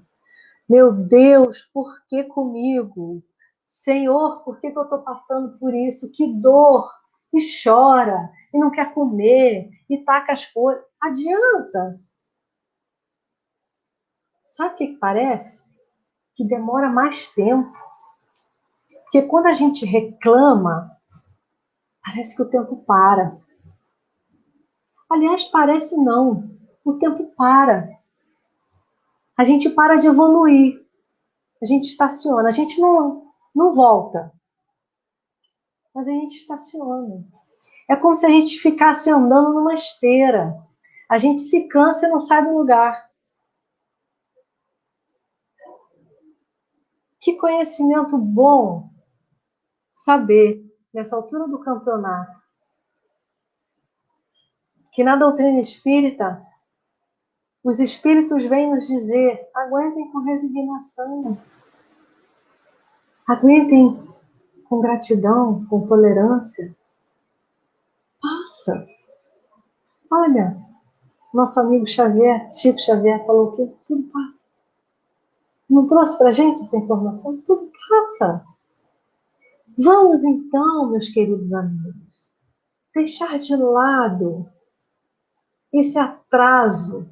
S2: Meu Deus, por que comigo? Senhor, por que que eu estou passando por isso? Que dor! E chora, e não quer comer, e taca as coisas. Adianta. Sabe o que parece? Que demora mais tempo. Porque quando a gente reclama, parece que o tempo para. Aliás, parece não. O tempo para. A gente para de evoluir. A gente estaciona. A gente não volta. Mas a gente estaciona. É como se a gente ficasse andando numa esteira. A gente se cansa e não sai do lugar. Que conhecimento bom saber, nessa altura do campeonato, que na doutrina espírita, os espíritos vêm nos dizer, aguentem com resignação, aguentem com gratidão, com tolerância. Passa. Olha, nosso amigo Xavier, Chico Xavier, falou que tudo passa. Não trouxe para a gente essa informação? Tudo passa. Vamos então, meus queridos amigos, deixar de lado esse atraso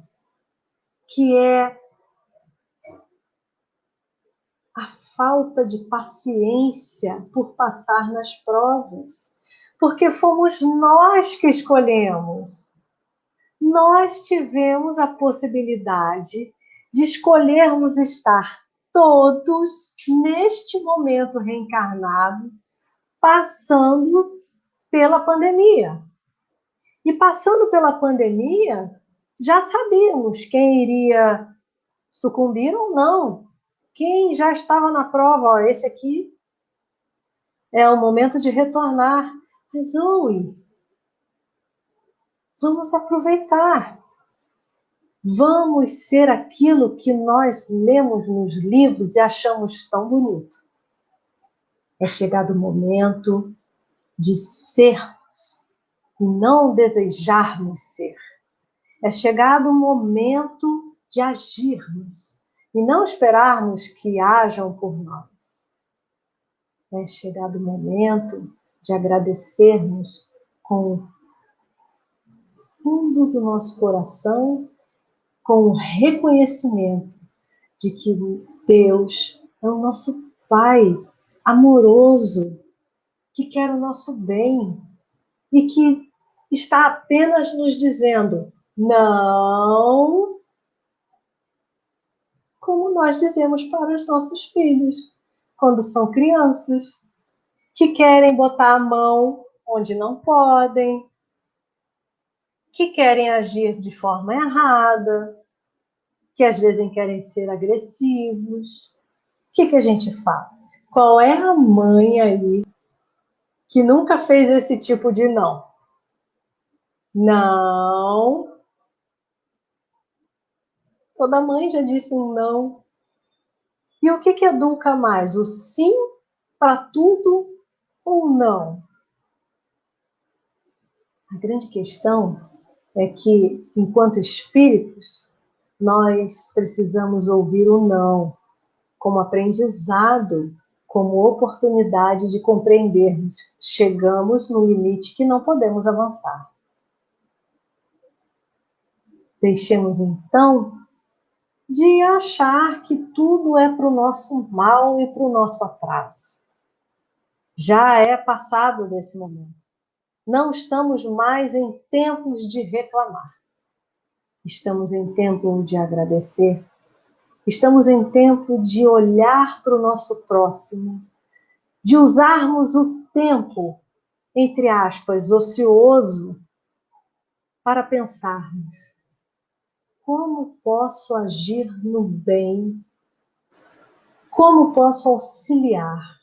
S2: que é a falta de paciência por passar nas provas. Porque fomos nós que escolhemos. Nós tivemos a possibilidade de escolhermos estar todos neste momento reencarnado, passando pela pandemia. E passando pela pandemia, já sabíamos quem iria sucumbir ou não. Quem já estava na prova, ó, esse aqui é o momento de retornar. Mas, Zoe, vamos aproveitar. Vamos ser aquilo que nós lemos nos livros e achamos tão bonito. É chegado o momento de sermos e não desejarmos ser. É chegado o momento de agirmos e não esperarmos que hajam por nós. É chegado o momento de agradecermos com o fundo do nosso coração, com o reconhecimento de que Deus é o nosso Pai amoroso, que quer o nosso bem e que está apenas nos dizendo não, como nós dizemos para os nossos filhos, quando são crianças, que querem botar a mão onde não podem, que querem agir de forma errada, que às vezes querem ser agressivos. O que a gente fala? Qual é a mãe aí que nunca fez esse tipo de não? Não. Toda mãe já disse um não. E o que educa mais? O sim para tudo ou não? A grande questão é que, enquanto espíritos, nós precisamos ouvir o não como aprendizado, como oportunidade de compreendermos. Chegamos no limite que não podemos avançar. Deixemos, então, de achar que tudo é para o nosso mal e para o nosso atraso. Já é passado desse momento. Não estamos mais em tempos de reclamar. Estamos em tempo de agradecer. Estamos em tempo de olhar para o nosso próximo, de usarmos o tempo, entre aspas, ocioso, para pensarmos: como posso agir no bem? Como posso auxiliar?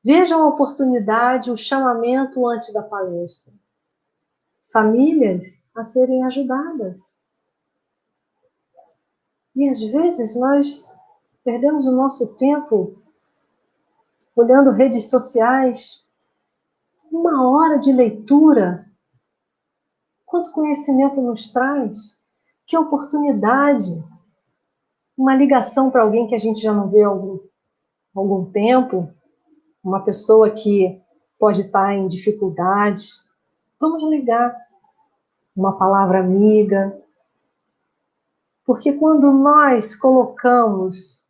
S2: Vejam a oportunidade, o chamamento antes da palestra. Famílias a serem ajudadas. E às vezes nós perdemos o nosso tempo olhando redes sociais, 1 hora de leitura. Quanto conhecimento nos traz? Que oportunidade! Uma ligação para alguém que a gente já não vê há algum tempo, uma pessoa que pode estar em dificuldades. Vamos ligar, uma palavra amiga. Porque quando nós colocamos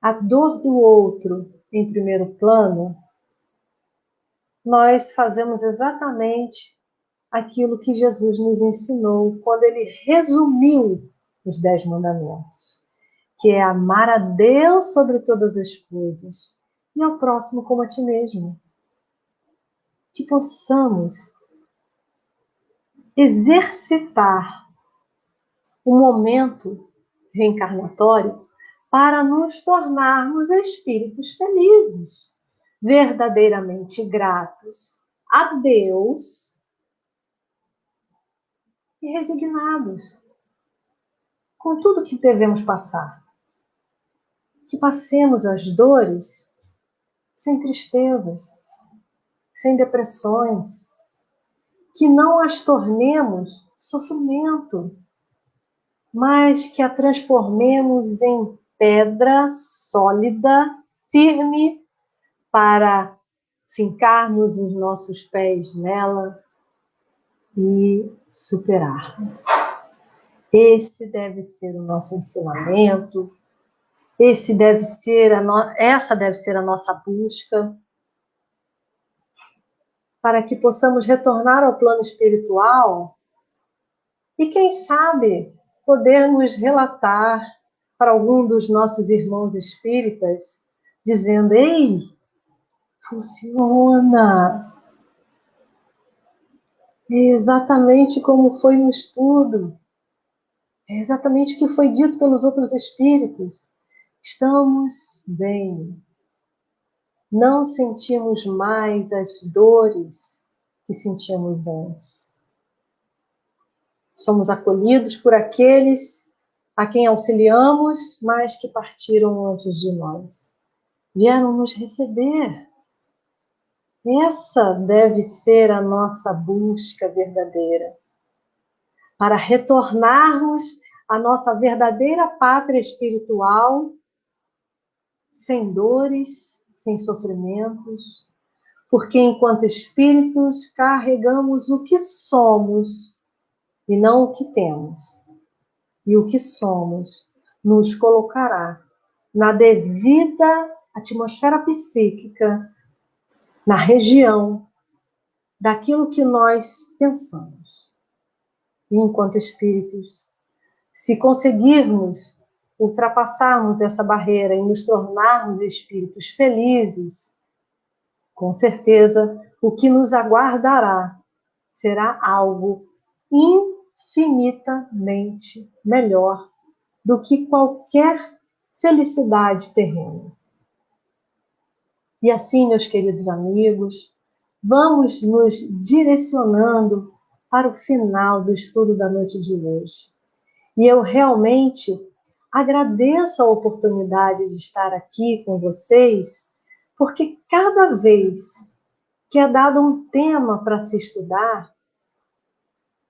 S2: a dor do outro em primeiro plano, nós fazemos exatamente aquilo que Jesus nos ensinou quando ele resumiu os 10 mandamentos, que é amar a Deus sobre todas as coisas e ao próximo como a ti mesmo. Que possamos exercitar o momento reencarnatório para nos tornarmos espíritos felizes, verdadeiramente gratos a Deus e resignados com tudo que devemos passar. Que passemos as dores sem tristezas, sem depressões, que não as tornemos sofrimento, mas que a transformemos em pedra sólida, firme, para fincarmos os nossos pés nela e superarmos. Esse deve ser o nosso ensinamento, essa deve ser a nossa busca, para que possamos retornar ao plano espiritual e, quem sabe, podermos relatar para algum dos nossos irmãos espíritas, dizendo: ei, funciona! É exatamente como foi no estudo, é exatamente o que foi dito pelos outros espíritos. Estamos bem. Não sentimos mais as dores que sentíamos antes. Somos acolhidos por aqueles a quem auxiliamos, mas que partiram antes de nós. Vieram nos receber. Essa deve ser a nossa busca verdadeira, para retornarmos à nossa verdadeira pátria espiritual, sem dores, sem sofrimentos, porque enquanto espíritos carregamos o que somos e não o que temos. E o que somos nos colocará na devida atmosfera psíquica, na região daquilo que nós pensamos. E enquanto espíritos, se conseguirmos ultrapassarmos essa barreira e nos tornarmos espíritos felizes, com certeza o que nos aguardará será algo infinitamente melhor do que qualquer felicidade terrena. E assim, meus queridos amigos, vamos nos direcionando para o final do estudo da noite de hoje. E eu realmente agradeço a oportunidade de estar aqui com vocês, porque cada vez que é dado um tema para se estudar,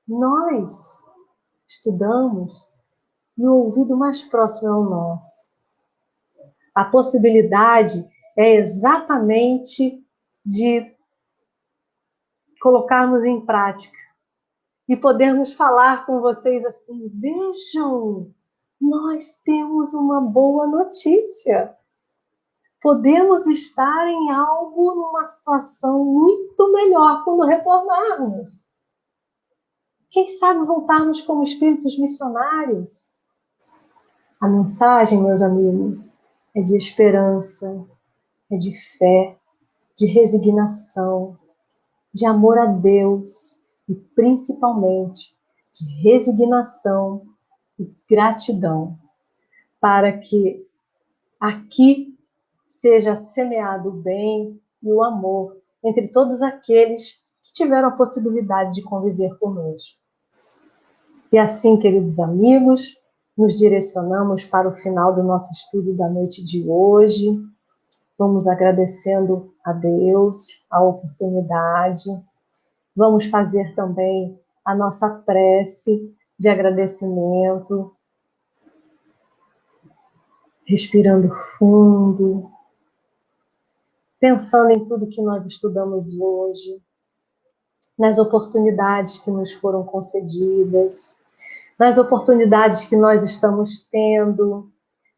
S2: nós estudamos e o ouvido mais próximo é o nosso. A possibilidade é exatamente de colocarmos em prática e podermos falar com vocês assim: vejam, nós temos uma boa notícia. Podemos estar em algo, numa situação muito melhor quando retornarmos. Quem sabe voltarmos como espíritos missionários? A mensagem, meus amigos, é de esperança, é de fé, de resignação, de amor a Deus e principalmente de resignação e gratidão, para que aqui seja semeado o bem e o amor entre todos aqueles que tiveram a possibilidade de conviver conosco. E assim, queridos amigos, nos direcionamos para o final do nosso estudo da noite de hoje. Vamos agradecendo a Deus a oportunidade. Vamos fazer também a nossa prece de agradecimento, respirando fundo, pensando em tudo que nós estudamos hoje, nas oportunidades que nos foram concedidas, nas oportunidades que nós estamos tendo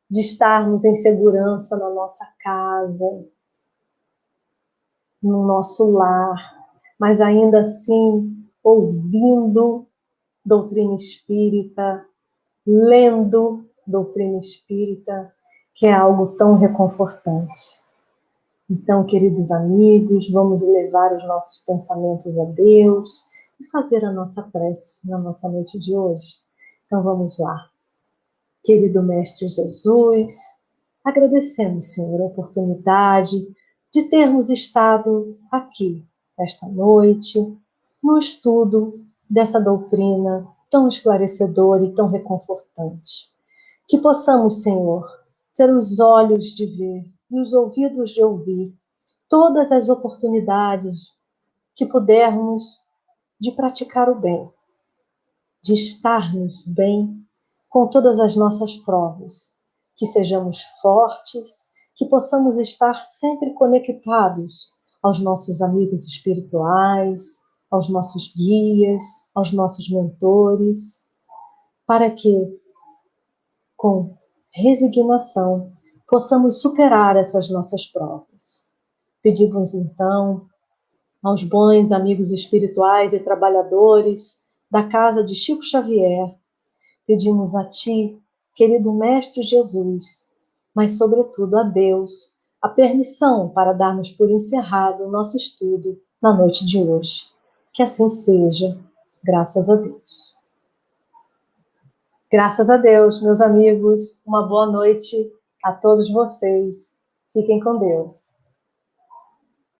S2: de estarmos em segurança na nossa casa, no nosso lar, mas ainda assim ouvindo doutrina espírita, lendo doutrina espírita, que é algo tão reconfortante. Então, queridos amigos, vamos elevar os nossos pensamentos a Deus e fazer a nossa prece na nossa noite de hoje. Então, vamos lá. Querido Mestre Jesus, agradecemos, Senhor, a oportunidade de termos estado aqui, esta noite, no estudo dessa doutrina tão esclarecedora e tão reconfortante. Que possamos, Senhor, ter os olhos de ver e os ouvidos de ouvir todas as oportunidades que pudermos de praticar o bem, de estarmos bem com todas as nossas provas, que sejamos fortes, que possamos estar sempre conectados aos nossos amigos espirituais, aos nossos guias, aos nossos mentores, para que, com resignação, possamos superar essas nossas provas. Pedimos, então, aos bons amigos espirituais e trabalhadores da casa de Chico Xavier, pedimos a Ti, querido Mestre Jesus, mas, sobretudo, a Deus, a permissão para darmos por encerrado o nosso estudo na noite de hoje. Que assim seja, graças a Deus. Graças a Deus, meus amigos, uma boa noite a todos vocês. Fiquem com Deus.